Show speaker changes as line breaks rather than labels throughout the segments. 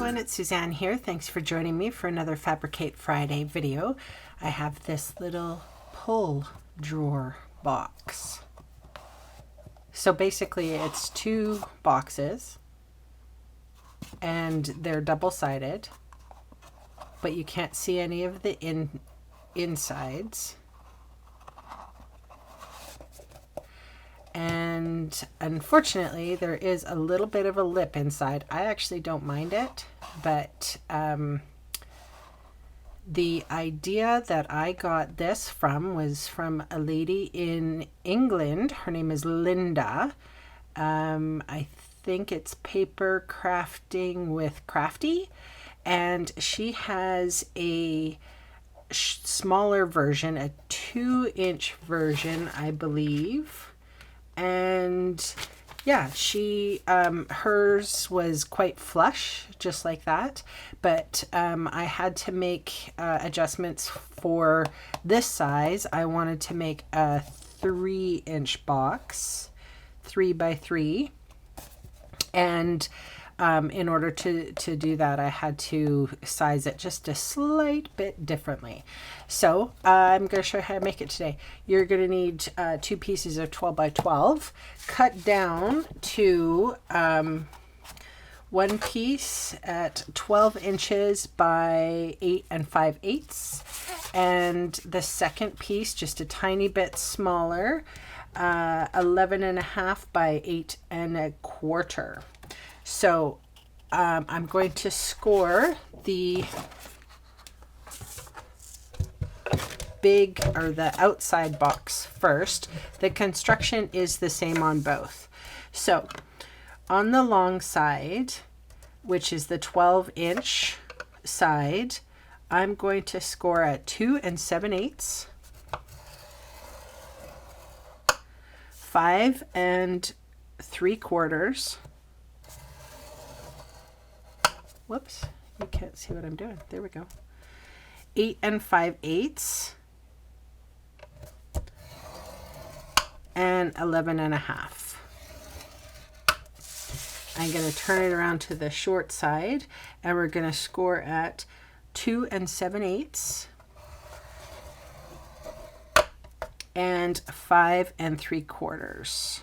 everyone, it's Suzanne here. Thanks for joining me for another Fabricate Friday video. I have this little pull drawer box. So basically it's two boxes and they're double-sided, but you can't see any of the insides. And unfortunately there is a little bit of a lip inside. I actually don't mind it, but the idea that I got this from was from a lady in England. Her name is Linda. I think it's Paper Crafting with Crafty, and she has a smaller version, a 2-inch version, I believe. And yeah, she hers was quite flush, just like that, but I had to make adjustments for this size. I wanted to make a 3-inch box, 3 by 3, and in order to do that, I had to size it just a slight bit differently. So I'm going to show you how to make it today. You're going to need 2 pieces of 12 by 12 cut down to 1 piece at 12 inches by 8 5/8, and the second piece just a tiny bit smaller, 11.5 by 8 1/4. So I'm going to score the big or the outside box first. The construction is the same on both. So on the long side, which is the 12-inch side, I'm going to score at 2 7/8, 5 3/4. Whoops, you can't see what I'm doing. There we go. 8 5/8 and 11.5. I'm going to turn it around to the short side, and we're going to score at 2 7/8 and 5 3/4.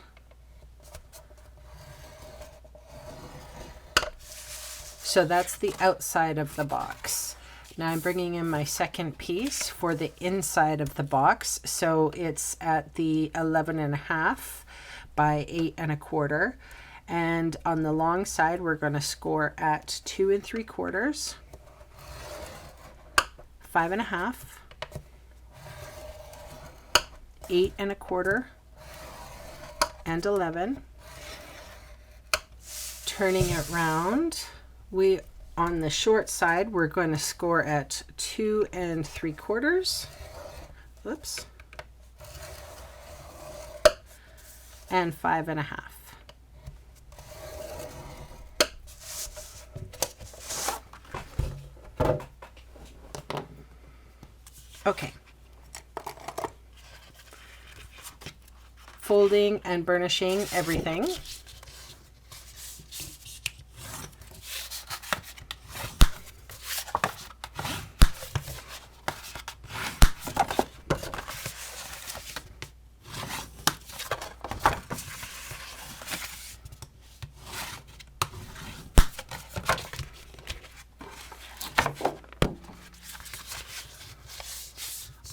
So that's the outside of the box. Now I'm bringing in my second piece for the inside of the box. So it's at the 11.5 by 8 1/4. And on the long side, we're going to score at 2 3/4, 5.5, 8 1/4, and 11. Turning it round, on the short side, we're going to score at 2 3/4. Oops. And 5.5. Okay. Folding and burnishing everything.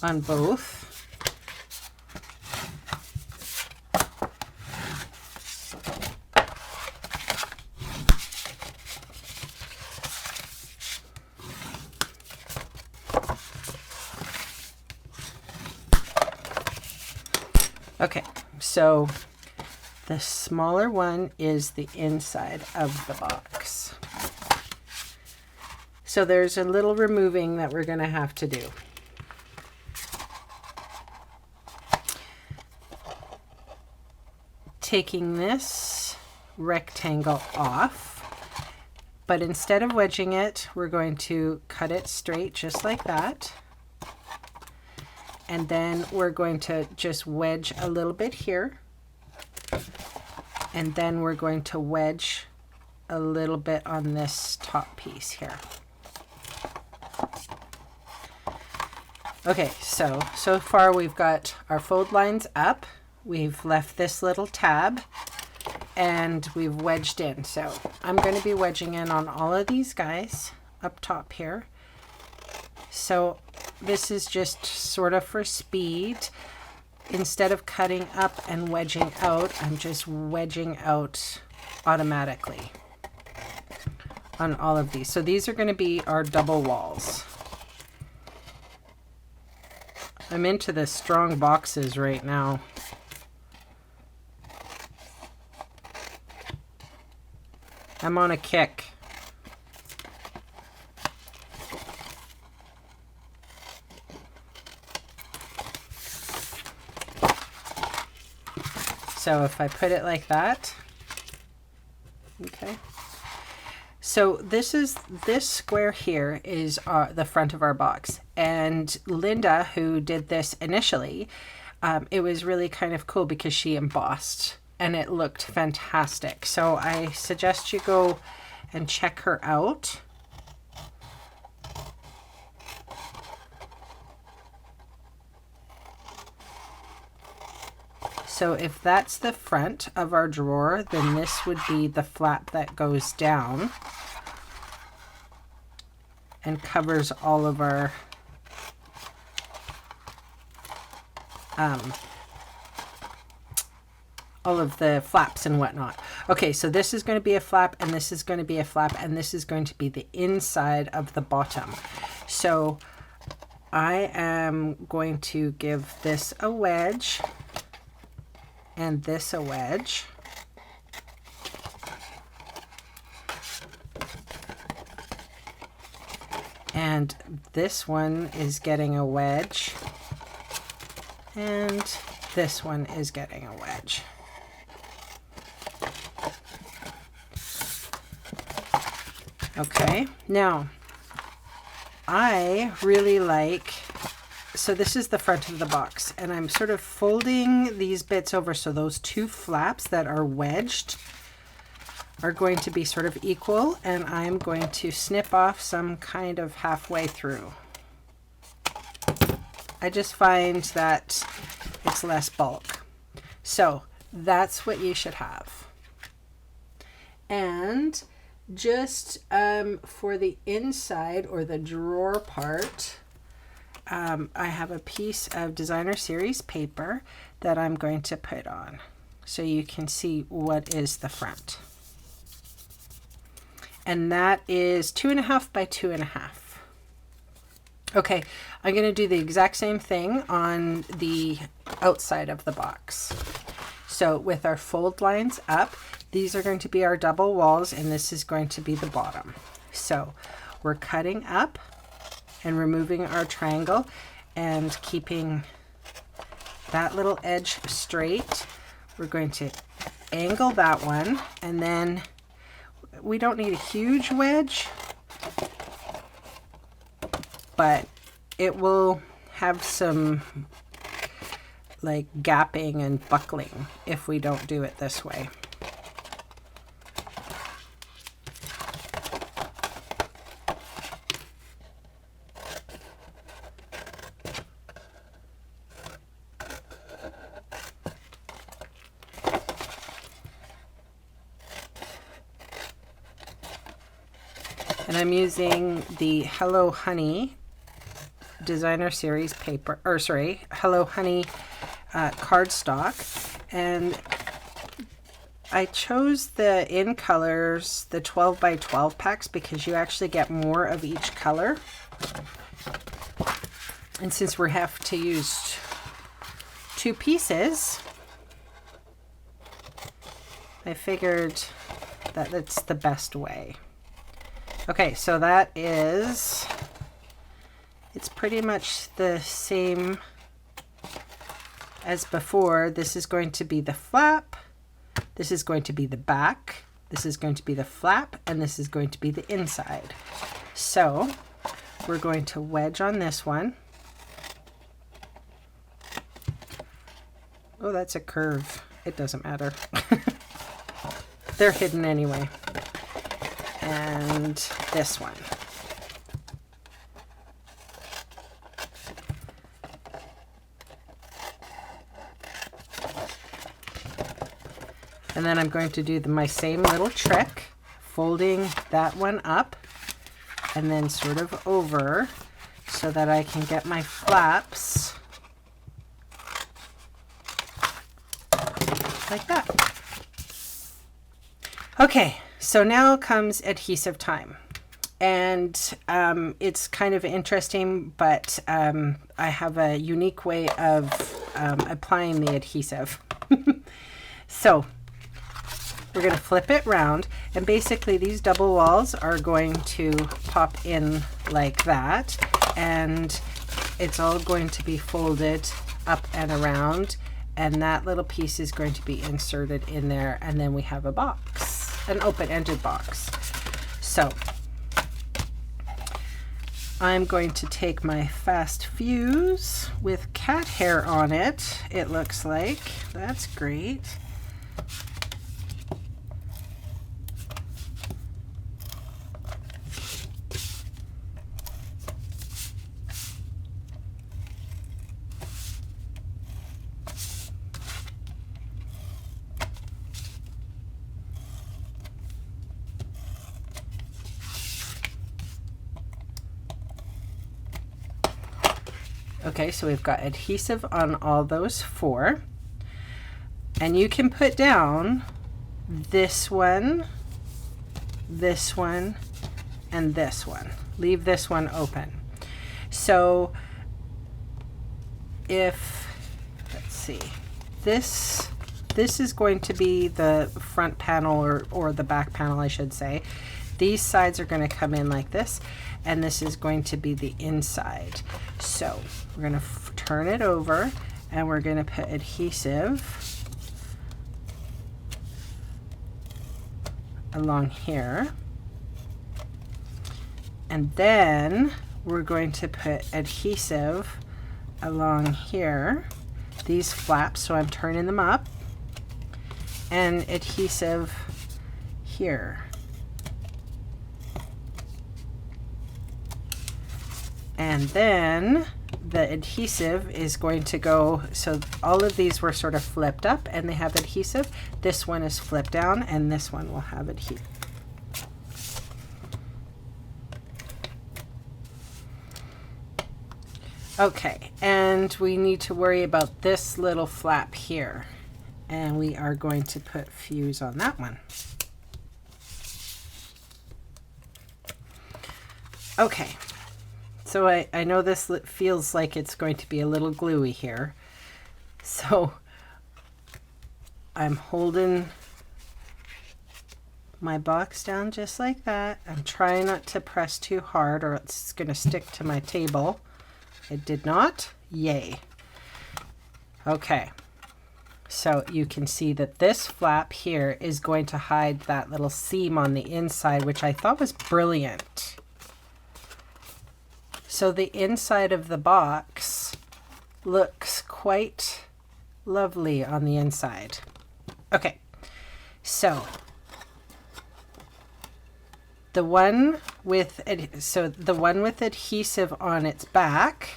On both. Okay, so the smaller one is the inside of the box. So there's a little removing that we're going to have to do. Taking this rectangle off, but instead of wedging it, we're going to cut it straight just like that. And then we're going to just wedge a little bit here, and then we're going to wedge a little bit on this top piece here. Okay, so far we've got our fold lines up. We've left this little tab and we've wedged in. So I'm going to be wedging in on all of these guys up top here. So this is just sort of for speed. Instead of cutting up and wedging out, I'm just wedging out automatically on all of these. So these are going to be our double walls. I'm into the strong boxes right now. I'm on a kick. So if I put it like that, okay. So this square here is the front of our box. And Linda, who did this initially, it was really kind of cool because she embossed and it looked fantastic. So I suggest you go and check her out. So if that's the front of our drawer, then this would be the flap that goes down and covers all of our all of the flaps and whatnot. Okay, so this is going to be a flap, and this is going to be a flap, and this is going to be the inside of the bottom. So I am going to give this a wedge and this a wedge. And this one is getting a wedge. And this one is getting a wedge. Okay, now I really like, so this is the front of the box, and I'm sort of folding these bits over so those two flaps that are wedged are going to be sort of equal, and I'm going to snip off some kind of halfway through. I just find that it's less bulk. So that's what you should have. And just for the inside or the drawer part, I have a piece of Designer Series paper that I'm going to put on so you can see what is the front. And that is 2.5 by 2.5. Okay, I'm going to do the exact same thing on the outside of the box. So with our fold lines up, these are going to be our double walls, and this is going to be the bottom. So we're cutting up and removing our triangle and keeping that little edge straight. We're going to angle that one, and then we don't need a huge wedge, but it will have some like gapping and buckling if we don't do it this way. And I'm using the Hello Honey Designer Series paper, or sorry, Hello Honey cardstock, and I chose the In Colors, the 12 by 12 packs, because you actually get more of each color. And since we have to use 2 pieces, I figured that that's the best way. Okay, so that is, it's pretty much the same as before. This is going to be the flap, this is going to be the back, this is going to be the flap, and this is going to be the inside. So we're going to wedge on this one. Oh, that's a curve. It doesn't matter. They're hidden anyway. and this one. And then I'm going to do my same little trick, folding that one up and then sort of over so that I can get my flaps like that. Okay, so now comes adhesive time. And it's kind of interesting, but I have a unique way of applying the adhesive. So we're going to flip it round, and basically these double walls are going to pop in like that, and it's all going to be folded up and around, and that little piece is going to be inserted in there, and then we have a box, an open-ended box. So I'm going to take my fast fuse with cat hair on it, it looks like. That's great. Okay, so we've got adhesive on all those four. And you can put down this one, and this one. Leave this one open. So if, let's see, this is going to be the front panel, or the back panel, I should say. These sides are going to come in like this, and this is going to be the inside. So we're going to turn it over, and we're going to put adhesive along here, and then we're going to put adhesive along here, these flaps, so I'm turning them up, and adhesive here. And then the adhesive is going to go, so all of these were sort of flipped up and they have adhesive. This one is flipped down and this one will have adhesive. Okay, and we need to worry about this little flap here. And we are going to put fuse on that one. Okay. So I know this feels like it's going to be a little gluey here. So I'm holding my box down just like that. I'm trying not to press too hard or it's going to stick to my table. It did not. Yay. Okay. So you can see that this flap here is going to hide that little seam on the inside, which I thought was brilliant. So the inside of the box looks quite lovely on the inside. Okay, so the one with adhesive on its back,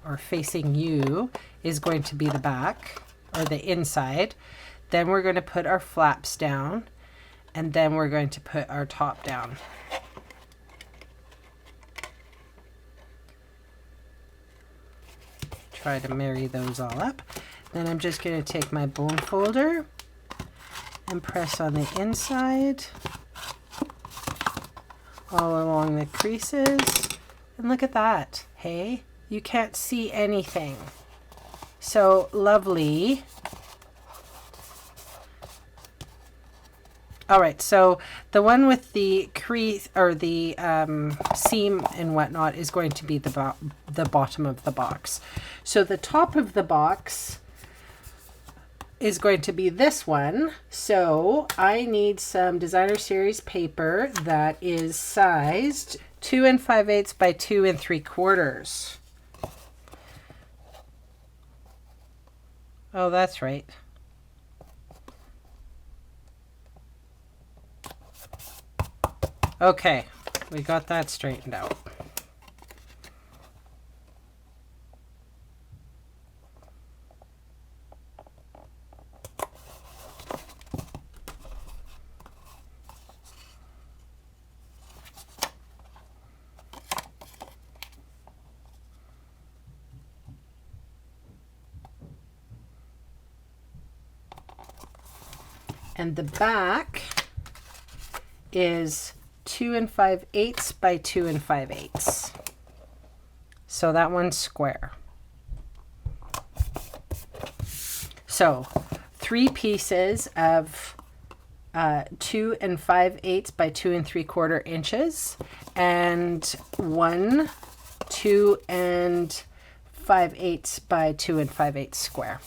or facing you, is going to be the back, or the inside. Then we're going to put our flaps down, and then we're going to put our top down. Try to marry those all up. Then I'm just going to take my bone folder and press on the inside all along the creases, and look at that. Hey, you can't see anything. So lovely. All right, so the one with the crease or the seam and whatnot is going to be the bottom of the box. So the top of the box is going to be this one. So I need some designer series paper that is sized 2 5/8 by 2 3/4. Oh, that's right. Okay, we got that straightened out. And the back is 2 5/8 by 2 5/8. So that one's square. So 3 pieces of 2 5/8 by 2 3/4 inches, and 1 2 5/8 by 2 5/8 square.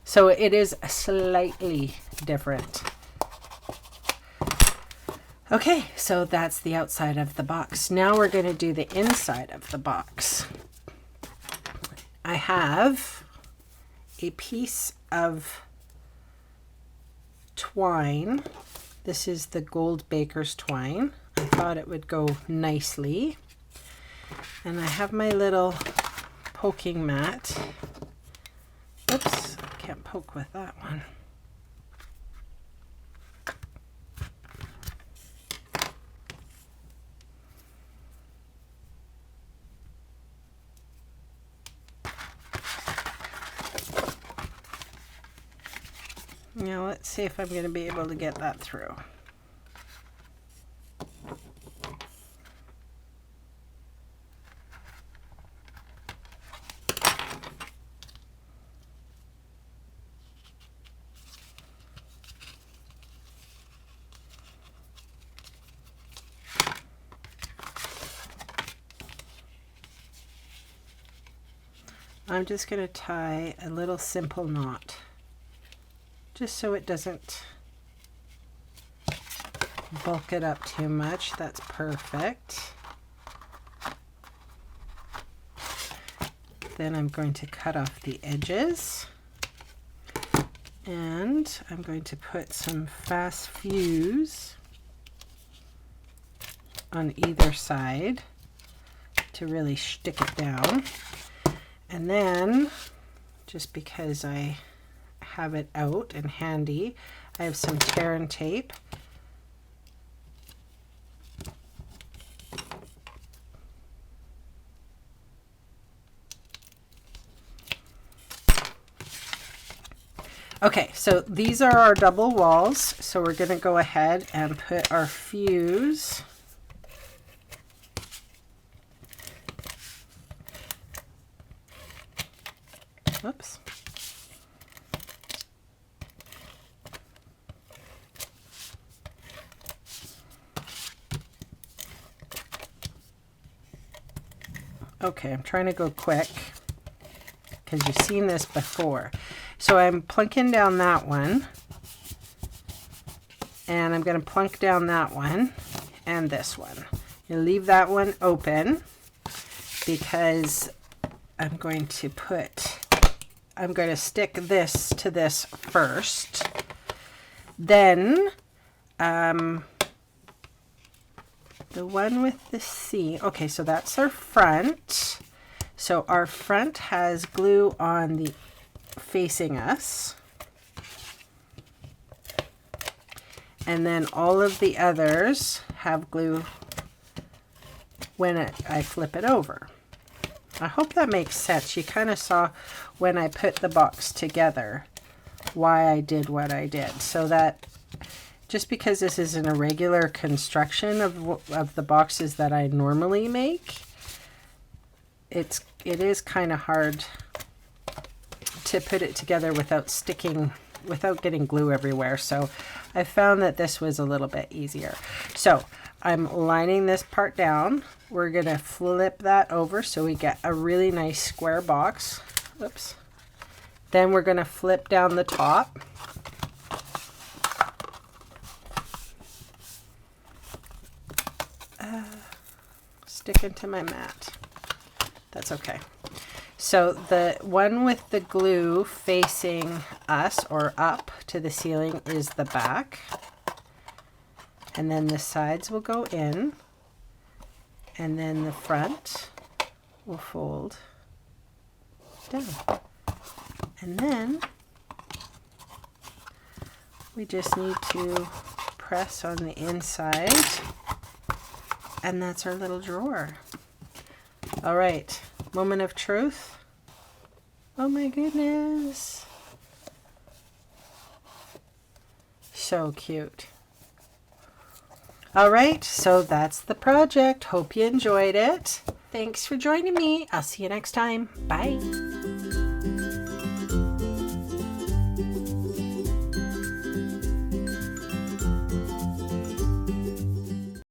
So it is slightly different. Okay, so that's the outside of the box. Now we're going to do the inside of the box. I have a piece of twine. This is the Gold Baker's twine. I thought it would go nicely. And I have my little poking mat. Oops, can't poke with that one. Now let's see if I'm going to be able to get that through. I'm just going to tie a little simple knot, just so it doesn't bulk it up too much. That's perfect. Then I'm going to cut off the edges, and I'm going to put some fast fuse on either side to really stick it down. And then, just because I have it out and handy, I have some tear and tape. Okay, so these are our double walls. So we're going to go ahead and put our fuse . Oops. Okay, I'm trying to go quick because you've seen this before. So I'm plunking down that one, and I'm going to plunk down that one and this one. You leave that one open because I'm going to stick this to this first. Then the one with the seam. Okay, so that's our front. So our front has glue on the facing us. And then all of the others have glue when I flip it over. I hope that makes sense. You kind of saw when I put the box together why I did what I did. So that just because this is an irregular construction of the boxes that I normally make, it is kind of hard to put it together without getting glue everywhere. So I found that this was a little bit easier. So I'm lining this part down. We're going to flip that over so we get a really nice square box. Oops. Then we're going to flip down the top. Sticking to my mat. That's okay. So the one with the glue facing us or up to the ceiling is the back. And then the sides will go in, and then the front will fold down. And then we just need to press on the inside, and that's our little drawer. All right, moment of truth. Oh my goodness. So cute. All right, so that's the project. Hope you enjoyed it. Thanks for joining me. I'll see you next time. Bye.